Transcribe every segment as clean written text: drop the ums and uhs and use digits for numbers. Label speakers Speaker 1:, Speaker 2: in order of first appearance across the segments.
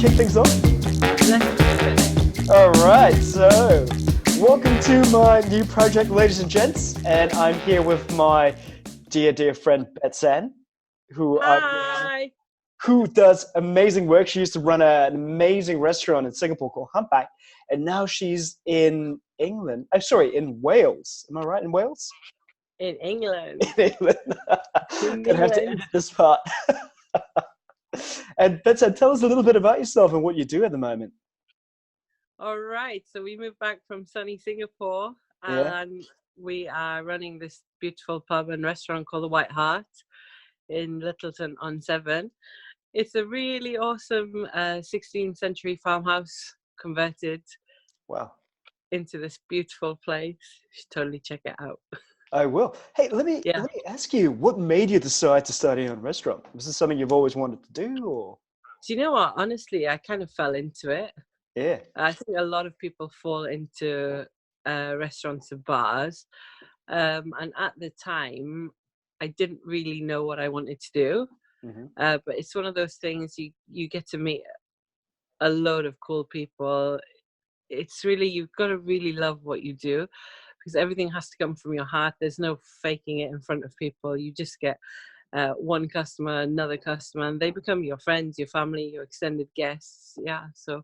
Speaker 1: kick things off?
Speaker 2: Let's do it.
Speaker 1: All right, so welcome to my new project, ladies and gents, and I'm here with my dear friend Betsan,
Speaker 2: Hi.
Speaker 1: who does amazing work. She used to run an amazing restaurant in Singapore called Humpback, and now she's in England. In Wales. Am I right? In Wales?
Speaker 2: In England.
Speaker 1: In England. Gonna have to edit this part. And Betsan, tell us a little bit about yourself and what you do at the moment.
Speaker 2: All right. So we moved back from sunny Singapore,
Speaker 1: Yeah.
Speaker 2: and we are running this beautiful pub and restaurant called the White Hart in Littleton-on-Severn. It's a really awesome 16th century farmhouse converted
Speaker 1: Wow.
Speaker 2: into this beautiful place. You should totally check it out.
Speaker 1: I will. Hey, let me ask you, what made you decide to study on restaurant? Was this something you've always wanted to do, or?
Speaker 2: Do you know what? Honestly, I kind of fell into it.
Speaker 1: Yeah.
Speaker 2: I think a lot of people fall into restaurants and bars. And at the time, I didn't really know what I wanted to do.
Speaker 1: Mm-hmm.
Speaker 2: But it's one of those things you get to meet a load of cool people. It's really, you've got to really love what you do, because everything has to come from your heart. There's no faking it in front of people. You just get one customer, another customer, and they become your friends, your family, your extended guests. Yeah, so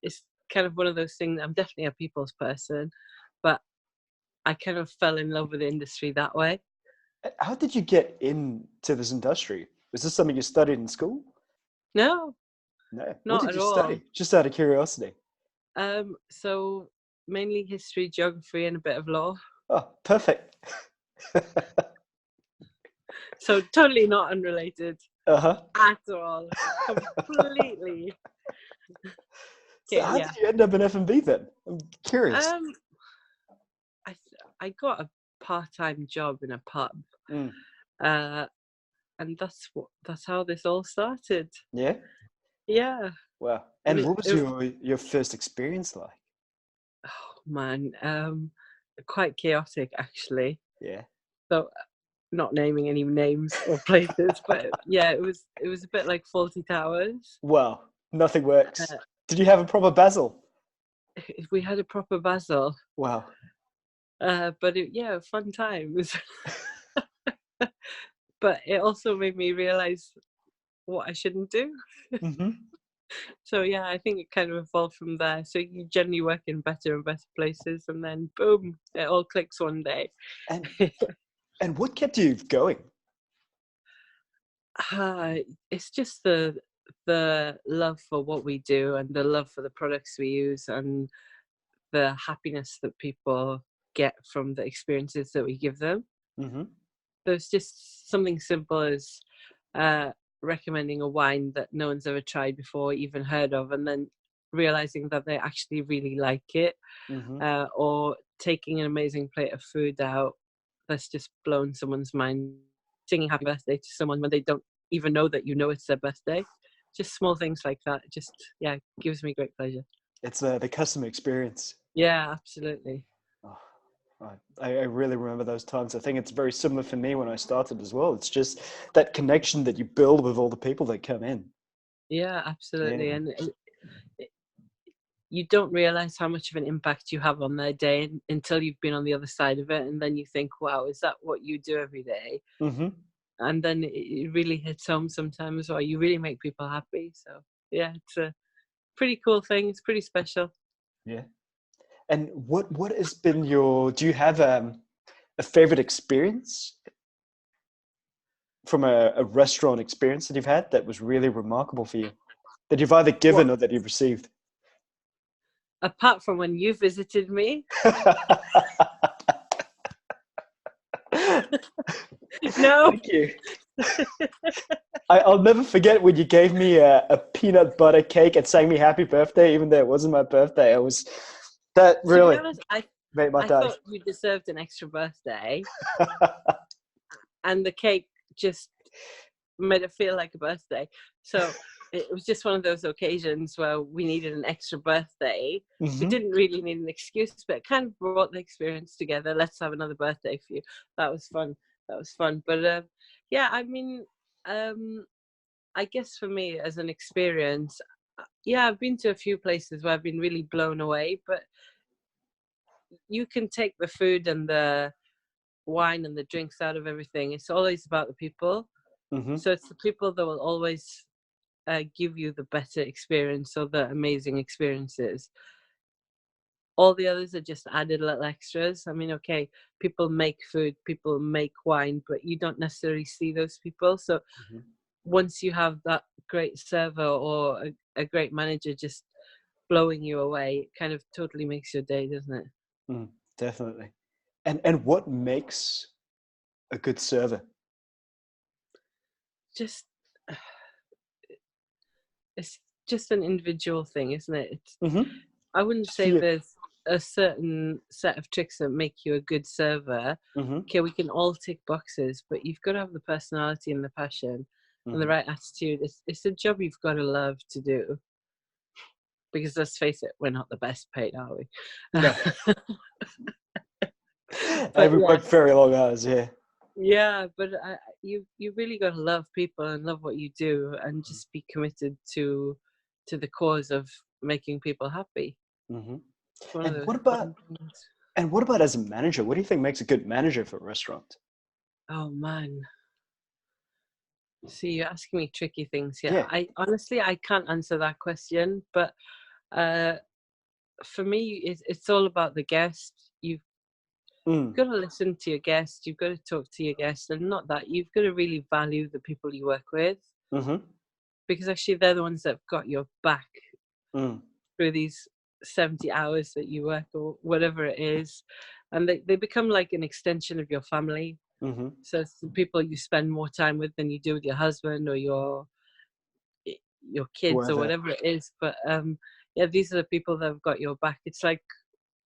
Speaker 2: it's kind of one of those things. I'm definitely a people's person, but I kind of fell in love with the industry that way.
Speaker 1: How did you get into this industry? Was this something you studied in school?
Speaker 2: No,
Speaker 1: No. What
Speaker 2: not
Speaker 1: did
Speaker 2: at
Speaker 1: you
Speaker 2: all.
Speaker 1: study? Just out of curiosity.
Speaker 2: So mainly history, geography, and a bit of law.
Speaker 1: Oh, perfect.
Speaker 2: So totally not unrelated
Speaker 1: Uh-huh.
Speaker 2: at all. Completely.
Speaker 1: So how did you end up in F&B then? I'm curious.
Speaker 2: I got a part-time job in a pub,
Speaker 1: Mm.
Speaker 2: and that's how this all started.
Speaker 1: Yeah?
Speaker 2: Yeah.
Speaker 1: Wow. And what was your first experience like?
Speaker 2: Oh man, quite chaotic actually.
Speaker 1: Yeah.
Speaker 2: So, not naming any names or places, but yeah, it was a bit like Faulty Towers.
Speaker 1: Wow. Nothing works. Did you have a proper basil?
Speaker 2: If we had a proper basil.
Speaker 1: Wow.
Speaker 2: But fun times. But it also made me realize what I shouldn't do.
Speaker 1: Mm-hmm.
Speaker 2: So yeah, I think it kind of evolved from there. So you generally work in better and better places, and then boom, it all clicks one day.
Speaker 1: And what kept you going?
Speaker 2: It's just the love for what we do, and the love for the products we use, and the happiness that people get from the experiences that we give them.
Speaker 1: Mm-hmm.
Speaker 2: So it's just something simple as recommending a wine that no one's ever tried before, even heard of, and then realizing that they actually really like it.
Speaker 1: Mm-hmm.
Speaker 2: Or taking an amazing plate of food out that's just blown someone's mind, singing happy birthday to someone when they don't even know that you know it's their birthday. Just small things like that. Just, gives me great pleasure.
Speaker 1: It's the customer experience.
Speaker 2: Yeah, absolutely.
Speaker 1: Oh, I really remember those times. I think it's very similar for me when I started as well. It's just that connection that you build with all the people that come in.
Speaker 2: Yeah, absolutely.
Speaker 1: Yeah.
Speaker 2: And you don't realize how much of an impact you have on their day until you've been on the other side of it. And then you think, wow, is that what you do every day?
Speaker 1: Mm-hmm.
Speaker 2: And then it really hits home sometimes, or you really make people happy. So yeah, it's a pretty cool thing. It's pretty special.
Speaker 1: Yeah. And what has been do you have a favorite experience from a restaurant experience that you've had that was really remarkable for you, that you've either given or that you've received?
Speaker 2: Apart from when you visited me. No.
Speaker 1: Thank you. I'll never forget when you gave me a peanut butter cake and sang me happy birthday, even though it wasn't my birthday. That really made my day.
Speaker 2: I thought you deserved an extra birthday. And the cake just made it feel like a birthday. So it was just one of those occasions where we needed an extra birthday.
Speaker 1: Mm-hmm.
Speaker 2: We didn't really need an excuse, but it kind of brought the experience together. Let's have another birthday for you. That was fun. But I mean, I guess for me as an experience, yeah, I've been to a few places where I've been really blown away, but you can take the food and the wine and the drinks out of everything. It's always about the people.
Speaker 1: Mm-hmm.
Speaker 2: So it's the people that will always give you the better experience or the amazing experiences. All the others are just added little extras. I mean, okay, people make food, people make wine, but you don't necessarily see those people. So
Speaker 1: Mm-hmm.
Speaker 2: once you have that great server or a great manager just blowing you away, it kind of totally makes your day, doesn't it?
Speaker 1: Mm, definitely. And what makes a good server?
Speaker 2: Just it's just an individual thing, isn't it?
Speaker 1: Mm-hmm.
Speaker 2: I wouldn't
Speaker 1: For
Speaker 2: say
Speaker 1: you.
Speaker 2: there's a certain set of tricks that make you a good server.
Speaker 1: Mm-hmm.
Speaker 2: Okay, we can all tick boxes, but you've got to have the personality and the passion and the
Speaker 1: Mm-hmm.
Speaker 2: right attitude. It's a job you've got to love to do. Because let's face it, we're not the best paid, are we?
Speaker 1: No.
Speaker 2: But
Speaker 1: We
Speaker 2: yeah,
Speaker 1: work very long hours, yeah.
Speaker 2: yeah. But you really got to love people and love what you do, and just be committed to the cause of making people happy.
Speaker 1: Mm-hmm.
Speaker 2: It's one of
Speaker 1: And
Speaker 2: the
Speaker 1: what about
Speaker 2: fun things.
Speaker 1: as a manager? What do you think makes a good manager for a restaurant?
Speaker 2: Oh man. See, you're asking me tricky things here.
Speaker 1: Yeah.
Speaker 2: I honestly I can't answer that question, but uh, for me, it's all about the guest. You've
Speaker 1: Mm.
Speaker 2: got to listen to your guest. You've got to talk to your guest, and not that you've got to really value the people you work with,
Speaker 1: Mm-hmm.
Speaker 2: because actually they're the ones that've got your back
Speaker 1: Mm.
Speaker 2: through these 70 hours that you work or whatever it is, and they become like an extension of your family.
Speaker 1: Mm-hmm.
Speaker 2: So it's the people you spend more time with than you do with your husband or your kids or
Speaker 1: Whoever.
Speaker 2: whatever it is. But yeah, these are the people that have got your back. It's like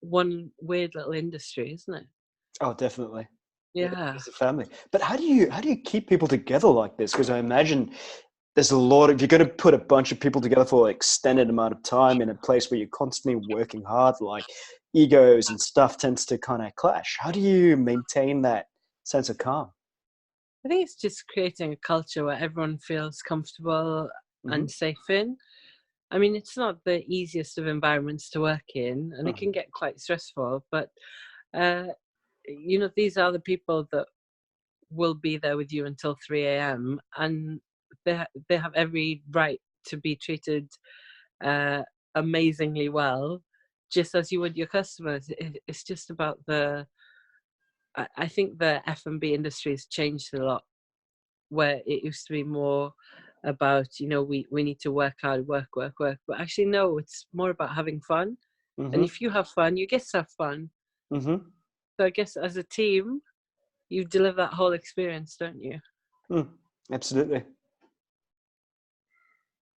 Speaker 2: one weird little industry, isn't it?
Speaker 1: Oh, definitely. It
Speaker 2: Yeah.
Speaker 1: is a family. But how do you keep people together like this? Because I imagine there's a lot of, you're going to put a bunch of people together for an extended amount of time in a place where you're constantly working hard, like egos and stuff tends to kind of clash. How do you maintain that sense of calm?
Speaker 2: I think it's just creating a culture where everyone feels comfortable
Speaker 1: Mm-hmm.
Speaker 2: and safe in. I mean, it's not the easiest of environments to work in, and it
Speaker 1: Mm-hmm.
Speaker 2: can get quite stressful, but uh, these are the people that will be there with you until 3 a.m. and they have every right to be treated uh, amazingly well, just as you would your customers. It's just about I think the F&B industry has changed a lot, where it used to be more about, we need to work hard, work. But actually, no, it's more about having fun. And
Speaker 1: Mm-hmm.
Speaker 2: if you have fun, you get to have fun.
Speaker 1: Mm-hmm.
Speaker 2: So I guess as a team, you deliver that whole experience, don't you?
Speaker 1: Mm. Absolutely.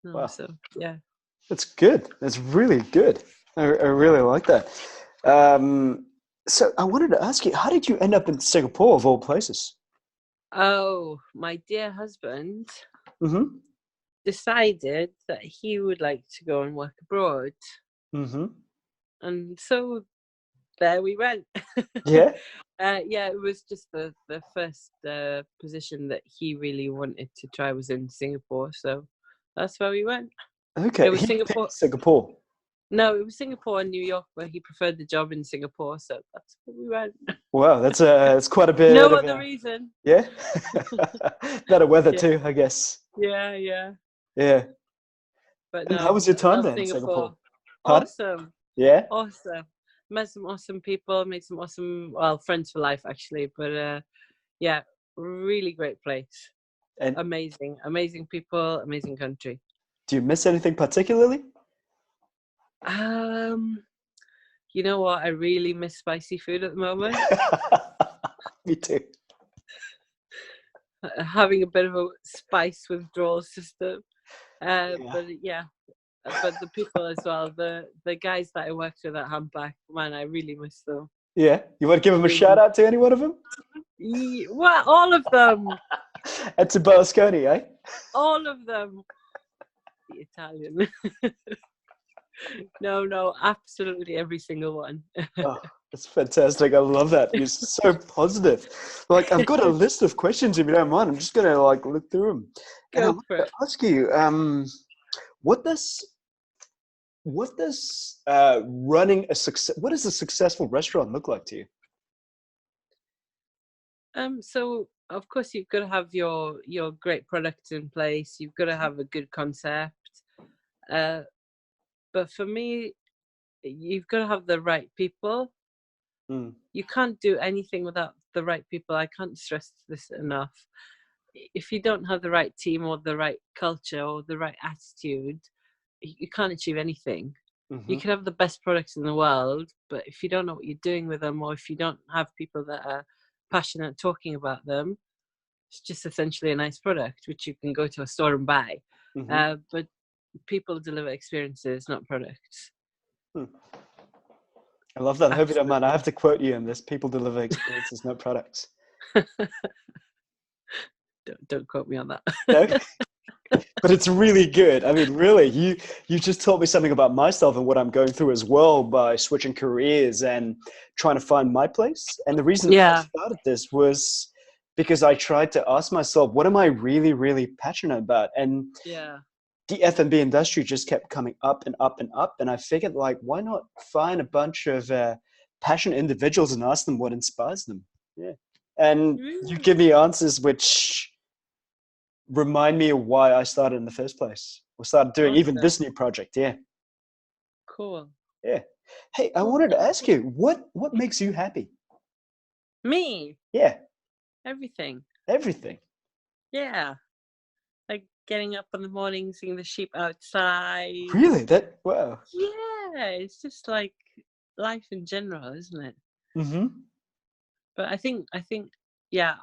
Speaker 2: No,
Speaker 1: Wow.
Speaker 2: so yeah.
Speaker 1: That's good. That's really good. I really like that. Um, so I wanted to ask you, how did you end up in Singapore of all places?
Speaker 2: Oh, my dear husband
Speaker 1: Mm-hmm.
Speaker 2: decided that he would like to go and work abroad.
Speaker 1: Mm-hmm.
Speaker 2: And so there we went.
Speaker 1: Yeah.
Speaker 2: Yeah, it was just the first position that he really wanted to try was in Singapore. So that's where we went.
Speaker 1: Okay.
Speaker 2: It was
Speaker 1: He
Speaker 2: Singapore.
Speaker 1: picked Singapore.
Speaker 2: No, it was Singapore and New York where he preferred the job in Singapore. So that's where we went.
Speaker 1: Wow, that's quite a bit
Speaker 2: No
Speaker 1: of
Speaker 2: other
Speaker 1: a,
Speaker 2: reason.
Speaker 1: yeah. Better weather
Speaker 2: Yeah,
Speaker 1: too, I guess.
Speaker 2: yeah.
Speaker 1: Yeah.
Speaker 2: But
Speaker 1: And how
Speaker 2: no,
Speaker 1: was your
Speaker 2: I
Speaker 1: time
Speaker 2: love
Speaker 1: there in Singapore?
Speaker 2: Singapore.
Speaker 1: Pardon?
Speaker 2: Awesome.
Speaker 1: Yeah.
Speaker 2: Awesome. Met some awesome people, made some awesome, well, friends for life actually. But yeah, really great place.
Speaker 1: And
Speaker 2: Amazing people, amazing country.
Speaker 1: do you miss anything particularly?
Speaker 2: Um, you know what? I really miss spicy food at the moment.
Speaker 1: Me too.
Speaker 2: Having a bit of a spice withdrawal system.
Speaker 1: Yeah.
Speaker 2: But yeah, but the people as well, the guys that I worked with at Humpback, man, I really miss them.
Speaker 1: Yeah. You want to give him a shout
Speaker 2: Really,
Speaker 1: out to any one of them?
Speaker 2: well, all of them,
Speaker 1: It's a Berlusconi, eh?
Speaker 2: all of them. The Italian. No, absolutely every single one.
Speaker 1: Oh, that's fantastic. I love that. You're so positive. Like, I've got a list of questions if you don't mind. I'm just going to like look through them. And I
Speaker 2: Go
Speaker 1: wanted
Speaker 2: for
Speaker 1: to
Speaker 2: it.
Speaker 1: ask you, what does What does what does a successful restaurant look like to you?
Speaker 2: So of course you've got to have your great products in place. You've got to have a good concept. Uh, but for me, you've got to have the right people.
Speaker 1: Mm,
Speaker 2: You can't do anything without the right people. I can't stress this enough. If you don't have the right team or the right culture or the right attitude, you can't achieve anything. You
Speaker 1: hmm
Speaker 2: can have the best products in the world, but if you don't know what you're doing with them, or if you don't have people that are passionate talking about them, it's just essentially a nice product which you can go to a store and buy.
Speaker 1: hmm
Speaker 2: But people deliver experiences, not products.
Speaker 1: I love that. I hope you don't mind. I
Speaker 2: Absolutely.
Speaker 1: have to quote you on this. People deliver experiences, not products.
Speaker 2: Don't quote me on that.
Speaker 1: No, but it's really good. I mean, really, you just taught me something about myself and what I'm going through as well by switching careers and trying to find my place. And the reason I
Speaker 2: Yeah,
Speaker 1: started this was because I tried to ask myself, what am I really, really passionate about? And
Speaker 2: yeah.
Speaker 1: the F&B industry just kept coming up and up and up. And I figured, like, why not find a bunch of passionate individuals and ask them what inspires them? Yeah. And you
Speaker 2: Mm,
Speaker 1: give me answers which remind me of why I started in the first place or started doing even
Speaker 2: awesome.
Speaker 1: this new project. Yeah.
Speaker 2: Cool.
Speaker 1: Yeah. Hey, I
Speaker 2: Well,
Speaker 1: wanted to
Speaker 2: thank
Speaker 1: ask
Speaker 2: you.
Speaker 1: you, what makes you happy?
Speaker 2: Me,
Speaker 1: Yeah.
Speaker 2: everything.
Speaker 1: Everything.
Speaker 2: Yeah. Like getting up in the morning, seeing the sheep outside.
Speaker 1: Really? That, wow.
Speaker 2: Yeah, it's just like life in general, isn't it?
Speaker 1: Mm-hmm.
Speaker 2: But I think yeah,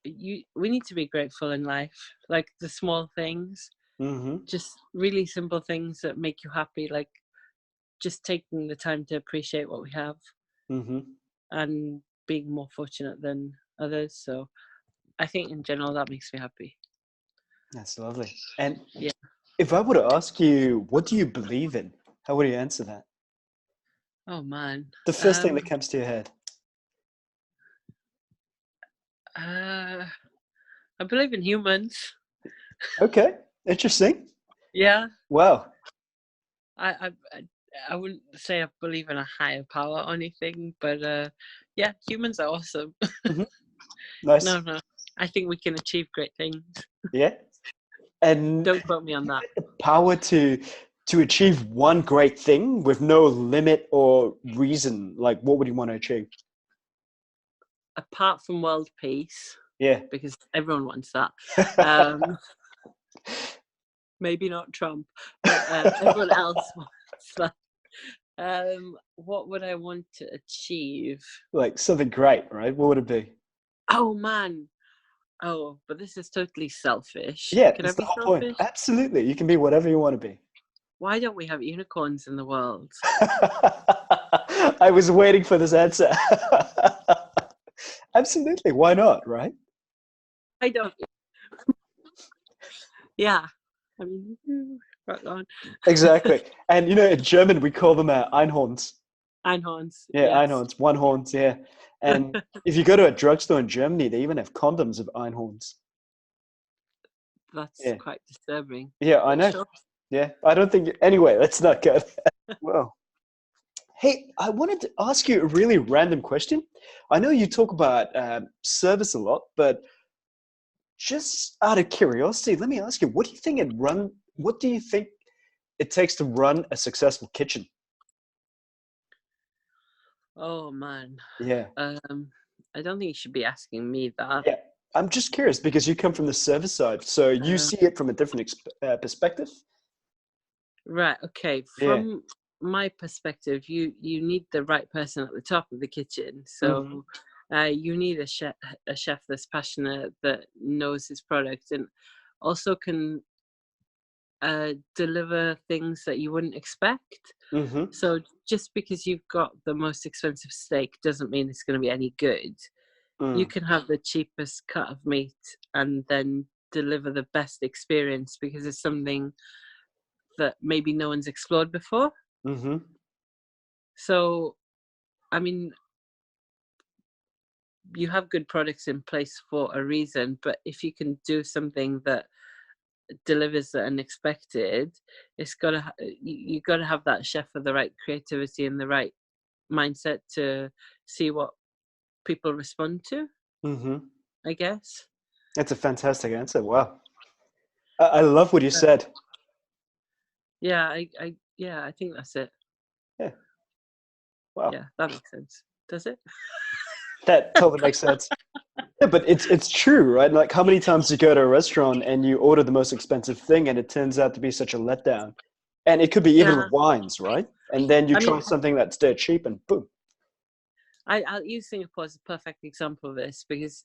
Speaker 2: we need to be grateful in life, like the small things,
Speaker 1: Mm-hmm.
Speaker 2: just really simple things that make you happy, like just taking the time to appreciate what we have
Speaker 1: Mm-hmm.
Speaker 2: and being more fortunate than others. So I think in general that makes me happy.
Speaker 1: That's lovely. And
Speaker 2: Yeah.
Speaker 1: if I were to ask you, what do you believe in? How would you answer that?
Speaker 2: Oh man.
Speaker 1: The first thing that comes to your head.
Speaker 2: Uh, I believe in humans.
Speaker 1: Okay. Interesting.
Speaker 2: Yeah.
Speaker 1: Wow.
Speaker 2: I wouldn't say I believe in a higher power or anything, but yeah, humans are awesome.
Speaker 1: Mm-hmm. Nice.
Speaker 2: No, no. I think we can achieve great things.
Speaker 1: Yeah. And
Speaker 2: Don't quote me on that.
Speaker 1: the power to achieve one great thing with no limit or reason, like what would you want to achieve?
Speaker 2: Apart from world peace,
Speaker 1: Yeah.
Speaker 2: because everyone wants that. Um, maybe not Trump, but everyone else wants that. What would I want to achieve?
Speaker 1: Like something great, right? What would it be?
Speaker 2: Oh man. Oh, but this is totally selfish.
Speaker 1: Yeah,
Speaker 2: Can I
Speaker 1: that's the
Speaker 2: be
Speaker 1: whole point.
Speaker 2: selfish?
Speaker 1: Absolutely. You can be whatever you want to be.
Speaker 2: Why don't we have unicorns in the world?
Speaker 1: I was waiting for this answer. Absolutely. Why not, right?
Speaker 2: I don't. Yeah. I mean, rock on.
Speaker 1: Exactly. And you know, in German, we call them Einhorns.
Speaker 2: Einhorns,
Speaker 1: Yeah,
Speaker 2: yes.
Speaker 1: Einhorns, one horns. Yeah. And if you go to a drugstore in Germany, they even have condoms of Einhorns.
Speaker 2: That's
Speaker 1: Yeah.
Speaker 2: quite disturbing.
Speaker 1: Yeah, I
Speaker 2: But
Speaker 1: know.
Speaker 2: sure.
Speaker 1: Yeah. I don't think, anyway, let's not go. Well, hey, I wanted to ask you a really random question. I know you talk about service a lot, but just out of curiosity, let me ask you, what do you think it takes to run a successful kitchen?
Speaker 2: Oh man.
Speaker 1: Yeah.
Speaker 2: Um, I don't think you should be asking me that.
Speaker 1: Yeah. I'm just curious because you come from the service side, so you
Speaker 2: Uh,
Speaker 1: see it from a different perspective.
Speaker 2: right. Okay.
Speaker 1: Yeah.
Speaker 2: From my perspective, you need the right person at the top of the kitchen.
Speaker 1: hmm
Speaker 2: So, you need a chef that's passionate, that knows his product, and also can deliver things that you wouldn't expect.
Speaker 1: hmm
Speaker 2: So just because you've got the most expensive steak doesn't mean it's going to be any good. You
Speaker 1: Mm.
Speaker 2: can have the cheapest cut of meat and then deliver the best experience because it's something that maybe no one's explored before.
Speaker 1: hmm
Speaker 2: So, I mean, you have good products in place for a reason, but if you can do something that delivers the unexpected, it's gotta you gotta have that chef with the right creativity and the right mindset to see what people respond to,
Speaker 1: Mm-hmm.
Speaker 2: I guess.
Speaker 1: That's a fantastic answer. Wow. I love what you
Speaker 2: But
Speaker 1: said.
Speaker 2: yeah, I think that's it.
Speaker 1: Yeah. Wow.
Speaker 2: Yeah, that makes sense. Does it?
Speaker 1: That totally makes sense. Yeah, but it's true, right? Like, how many times do you go to a restaurant and you order the most expensive thing and it turns out to be such a letdown? And it could be even
Speaker 2: Yeah.
Speaker 1: with wines, right? And then you
Speaker 2: I
Speaker 1: try
Speaker 2: mean,
Speaker 1: something that's dirt cheap and boom.
Speaker 2: I'll use Singapore as a perfect example of this because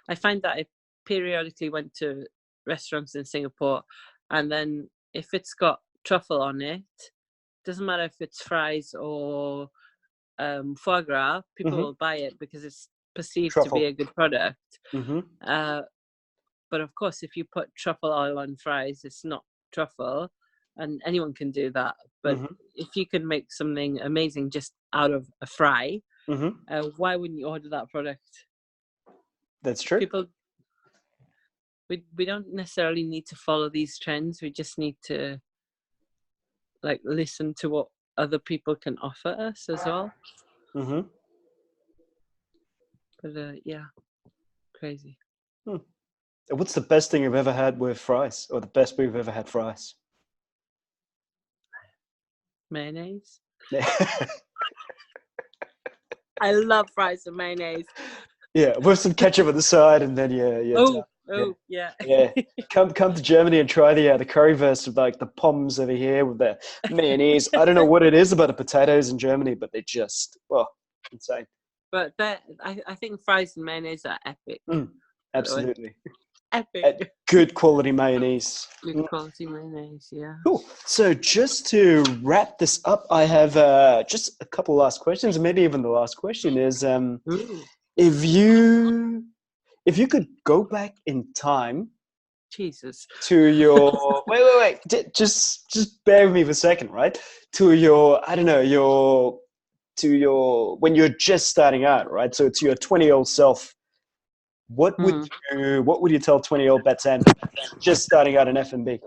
Speaker 2: I find that I periodically went to restaurants in Singapore, and then if it's got truffle on it, doesn't matter if it's fries or foie gras, people
Speaker 1: Mm-hmm.
Speaker 2: will buy it because it's perceived to be
Speaker 1: Truffle.
Speaker 2: a good product.
Speaker 1: Mm-hmm.
Speaker 2: Uh, but of course, if you put truffle oil on fries, it's not truffle, and anyone can do that. But
Speaker 1: Mm-hmm.
Speaker 2: if you can make something amazing just out of a fry,
Speaker 1: Mm-hmm.
Speaker 2: why wouldn't you order that product?
Speaker 1: That's true.
Speaker 2: People, we don't necessarily need to follow these trends. We just need to like listen to what other people can offer us as well.
Speaker 1: Mm-hmm.
Speaker 2: But yeah, crazy.
Speaker 1: Hmm. What's the best thing you've ever had with fries, or the best we've ever had fries?
Speaker 2: Mayonnaise. I love fries and mayonnaise.
Speaker 1: Yeah, with some ketchup on the side, and then you're done.
Speaker 2: Oh,
Speaker 1: Yeah,
Speaker 2: oh, yeah.
Speaker 1: yeah. Come to Germany and try the currywurst with like the pommes over here with the mayonnaise. I don't know what it is about the potatoes in Germany, but they're just insane.
Speaker 2: But I think fries and mayonnaise are epic.
Speaker 1: Mm,
Speaker 2: By the way,
Speaker 1: absolutely,
Speaker 2: epic.
Speaker 1: good quality mayonnaise.
Speaker 2: Good
Speaker 1: Mm,
Speaker 2: quality mayonnaise. Yeah.
Speaker 1: cool. So just to wrap this up, I have just a couple last questions, and maybe even the last question is
Speaker 2: Ooh,
Speaker 1: if you if you could go back in time
Speaker 2: Jesus.
Speaker 1: to your wait just bear with me for a second, right? To your, I don't know, your when you're just starting out, right? So to your 20-year-old self,
Speaker 2: Mm.
Speaker 1: what would you tell 20-year-old Betsan just starting out in F&B?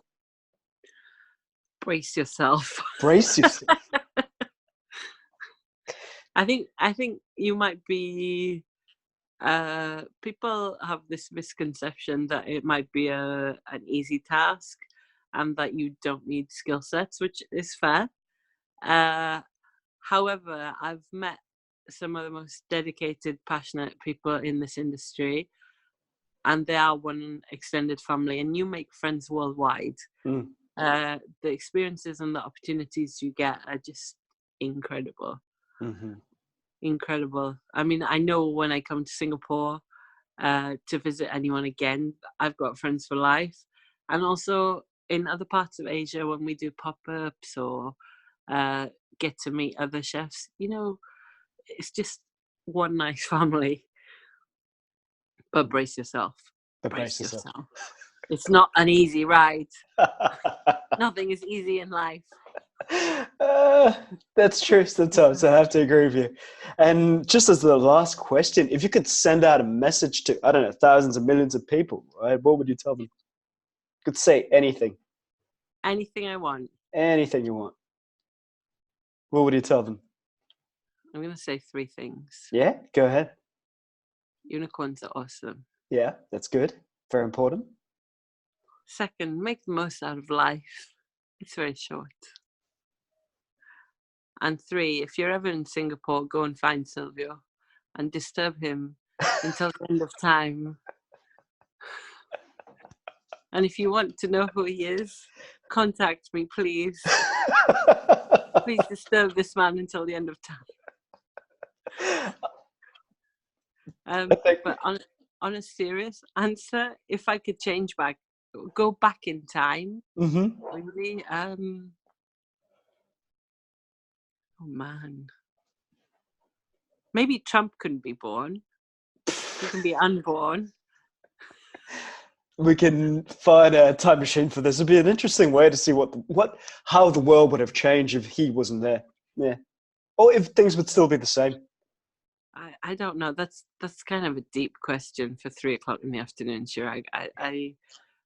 Speaker 2: Brace yourself.
Speaker 1: Brace yourself.
Speaker 2: I think you might be. People have this misconception that it might be an easy task, and that you don't need skill sets, which is fair. Uh, However, I've met some of the most dedicated, passionate people in this industry, and they are one extended family, and you make friends worldwide.
Speaker 1: Mm,
Speaker 2: The experiences and the opportunities you get are just incredible.
Speaker 1: mhm.
Speaker 2: Incredible. I mean, I know when I come to Singapore to visit anyone again, I've got friends for life. And also in other parts of Asia, when we do pop ups or uh, get to meet other chefs, it's just one nice family. But brace yourself.
Speaker 1: But brace
Speaker 2: Brace
Speaker 1: yourself.
Speaker 2: yourself. It's not an easy ride. Nothing is easy in life.
Speaker 1: Uh, that's true sometimes. I have to agree with you. And just as the last question, if you could send out a message to, I don't know, thousands of millions of people, right? What would you tell them? You could say anything,
Speaker 2: Anything I want.
Speaker 1: anything you want. What would you tell them?
Speaker 2: I'm going to say three things.
Speaker 1: Yeah, go ahead.
Speaker 2: Unicorns are awesome.
Speaker 1: Yeah, that's good. Very important.
Speaker 2: Second, make the most out of life. It's very short. And three, if you're ever in Singapore, go and find Silvio and disturb him until the end of time. And if you want to know who he is, contact me, please. Please disturb this man until the end of time.
Speaker 1: I think,
Speaker 2: But on a serious answer, if I could go back in time,
Speaker 1: mhm.
Speaker 2: really, oh man, maybe Trump couldn't be born. He can be unborn.
Speaker 1: We can find a time machine for this. It'd be an interesting way to see how the world would have changed if he wasn't there. Yeah, or if things would still be the same.
Speaker 2: I don't know. That's kind of a deep question for 3 o'clock in the afternoon. Sure,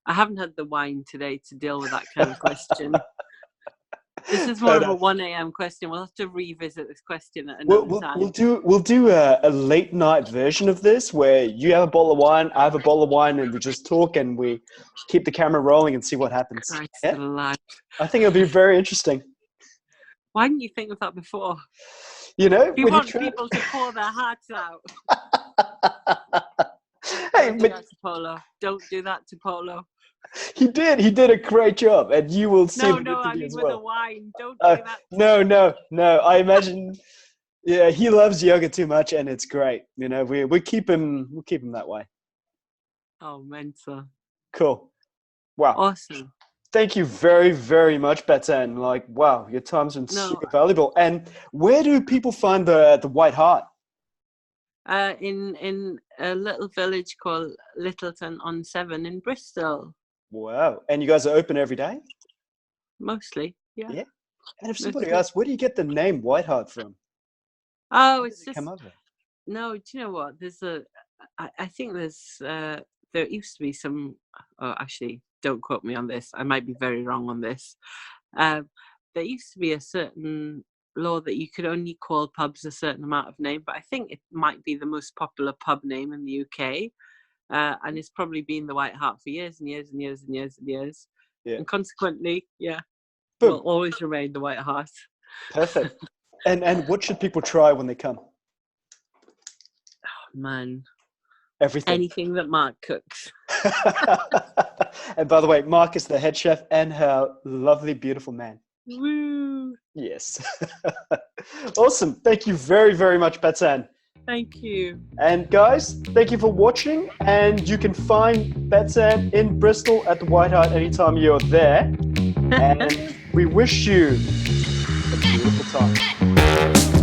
Speaker 2: I haven't had the wine today to deal with that kind of question. This is more
Speaker 1: But,
Speaker 2: of a 1 a.m. question. We'll have to revisit this question at
Speaker 1: We'll,
Speaker 2: another
Speaker 1: we'll,
Speaker 2: time.
Speaker 1: we'll do a late night version of this where you have a bottle of wine, I have a bottle of wine, and we just talk and we keep the camera rolling and see what happens.
Speaker 2: Christ
Speaker 1: Yeah?
Speaker 2: alive.
Speaker 1: I think it'll be very interesting.
Speaker 2: Why didn't you think of that before?
Speaker 1: You know,
Speaker 2: You want people to pour their hearts out.
Speaker 1: Hey,
Speaker 2: Don't do that to Polo. Don't do that to Polo.
Speaker 1: He did a great job, and you will see.
Speaker 2: No, I mean
Speaker 1: as
Speaker 2: with
Speaker 1: well.
Speaker 2: the wine. Don't do that.
Speaker 1: No. I imagine, yeah, he loves yoga too much, and it's great. You know, we keep him that way.
Speaker 2: Oh, mental.
Speaker 1: Cool. Wow.
Speaker 2: Awesome.
Speaker 1: Thank you very, very much, Betsan. Like, wow, your time's been super valuable. And where do people find the White Hart?
Speaker 2: In a little village called Littleton-on-Severn in Bristol.
Speaker 1: Wow. And you guys are open every day?
Speaker 2: Mostly, yeah.
Speaker 1: Yeah. And if somebody asks, where do you get the name White Hart from?
Speaker 2: Oh, it's just...
Speaker 1: come over?
Speaker 2: No, do you know what? I think there used to be some... Oh, actually, don't quote me on this. I might be very wrong on this. There used to be a certain law that you could only call pubs a certain amount of name, but I think it might be the most popular pub name in the UK. And it's probably been the White Hart for years and years and years and years and years. Yeah. And consequently, will always remain the White Hart.
Speaker 1: Perfect. And what should people try when they come?
Speaker 2: Oh, man.
Speaker 1: Everything.
Speaker 2: Anything that Mark cooks.
Speaker 1: And by the way, Mark is the head chef and her lovely, beautiful man.
Speaker 2: Woo!
Speaker 1: Yes. Awesome. Thank you very, very much, Betsan.
Speaker 2: Thank you.
Speaker 1: And guys, thank you for watching. And you can find Betsan in Bristol at the White Hart anytime you're there. And we wish you a beautiful time.